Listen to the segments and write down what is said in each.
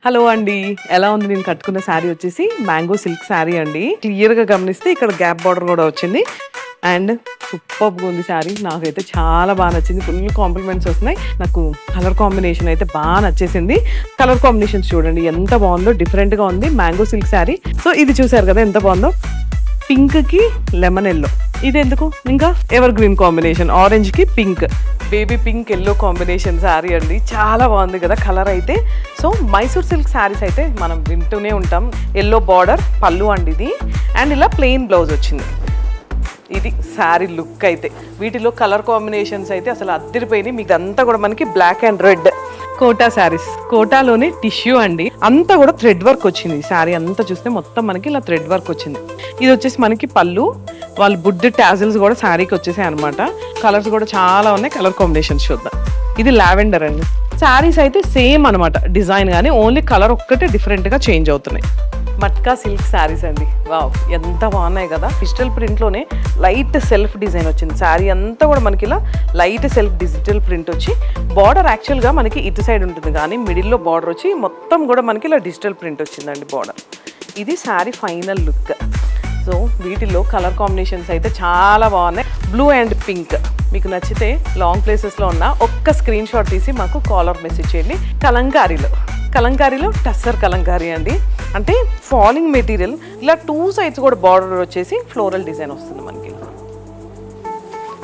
Hello అండి. ఎలా ఉంది నేను కట్టుకున్న శారీ వచ్చేసి మ్యాంగో సిల్క్ శారీ అండి. క్లియర్‌గా గమనిస్తే ఇక్కడ గ్యాప్ బార్డర్ కూడా వచ్చింది. అండ్ సూపర్‌గా ఉంది శారీ. నాకైతే చాలా బాగా నచ్చింది. ఫుల్ కాంప్లిమెంట్స్ వస్తున్నాయి. నాకు కలర్ కాంబినేషన్ అయితే బాగా నచ్చేసింది. కలర్ కాంబినేషన్స్ చూడండి ఎంత బాగుందో, డిఫరెంట్‌గా ఉంది. Mango silk sari. సో ఇది చూసారు కదా ఎంత బాగుందో. పింక్‌కి లెమన్ ఎల్లో. ఇది ఎందుకు ఇంకా ఎవర్ గ్రీన్ కాంబినేషన్, ఆరెంజ్‌కి pink, baby pink yellow combination sari అండి. చాలా బాగుంది కదా కలర్ అయితే. సో మైసూర్ సిల్క్ శారీస్ అయితే మనం వింటూనే ఉంటాం. ఎల్లో బార్డర్ పళ్ళు అండి ఇది. అండ్ ఇలా ప్లెయిన్ బ్లౌజ్ వచ్చింది. ఇది శారీ లుక్ అయితే. వీటిలో కలర్ కాంబినేషన్స్ అయితే అసలు అద్దరిపోయినాయి. మీకు అంతా కూడా మనకి black and red Kota saris. కోటాలోనే టిష్యూ అండి. అంతా కూడా థ్రెడ్ వర్క్ వచ్చింది. శారీ అంతా చూస్తే మొత్తం మనకి ఇలా థ్రెడ్ వర్క్ వచ్చింది. ఇది వచ్చేసి మనకి పళ్ళు. వాళ్ళు బుడ్డి టాజిల్స్ కూడా శారీకి వచ్చేసాయి అనమాట. కలర్స్ కూడా చాలా ఉన్నాయి. కలర్ కాంబినేషన్స్ చూద్దాం. ఇది లావెండర్ అండి. శారీస్ అయితే సేమ్ అనమాట డిజైన్, కానీ ఓన్లీ కలర్ ఒక్కటే డిఫరెంట్గా చేంజ్ అవుతున్నాయి. మట్కా సిల్క్ శారీస్ అండి. వావ్ ఎంత బాగున్నాయి కదా. డిజిటల్ ప్రింట్లోనే లైట్ సెల్ఫ్ డిజైన్ వచ్చింది. శారీ అంతా కూడా మనకి ఇలా లైట్ సెల్ఫ్ డిజిటల్ ప్రింట్ వచ్చి బార్డర్ యాక్చువల్గా మనకి ఇటు సైడ్ ఉంటుంది, కానీ మిడిల్లో బార్డర్ వచ్చి మొత్తం కూడా మనకి ఇలా డిజిటల్ ప్రింట్ వచ్చిందండి బార్డర్. ఇది శారీ ఫైనల్ లుక్. సో వీటిలో కలర్ కాంబినేషన్స్ అయితే చాలా బాగున్నాయి. Blue and pink. మీకు నచ్చితే లాంగ్ ప్లేసెస్లో ఉన్న ఒక్క స్క్రీన్ షాట్ తీసి మాకు కాలర్ మెసేజ్ చేయండి. కలంకారీలో టస్సర్ కలంకారీ అండి. అంటే ఫాలింగ్ మెటీరియల్, ఇలా 2 sides కూడా బార్డర్ వచ్చేసి ఫ్లోరల్ డిజైన్ వస్తుంది మనకి.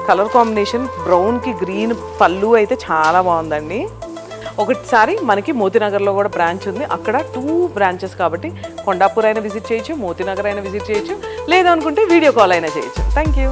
కలర్ కాంబినేషన్ బ్రౌన్కి గ్రీన్ పళ్ళు అయితే చాలా బాగుందండి. ఒకసారి మనకి మోతీనగర్లో కూడా బ్రాంచ్ ఉంది. అక్కడ 2 branches కాబట్టి కొండాపూర్ అయినా విజిట్ చేయొచ్చు, మోతీనగర్ అయినా విజిట్ చేయొచ్చు, లేదా అనుకుంటే వీడియో కాల్ అయినా చేయొచ్చు. Thank you.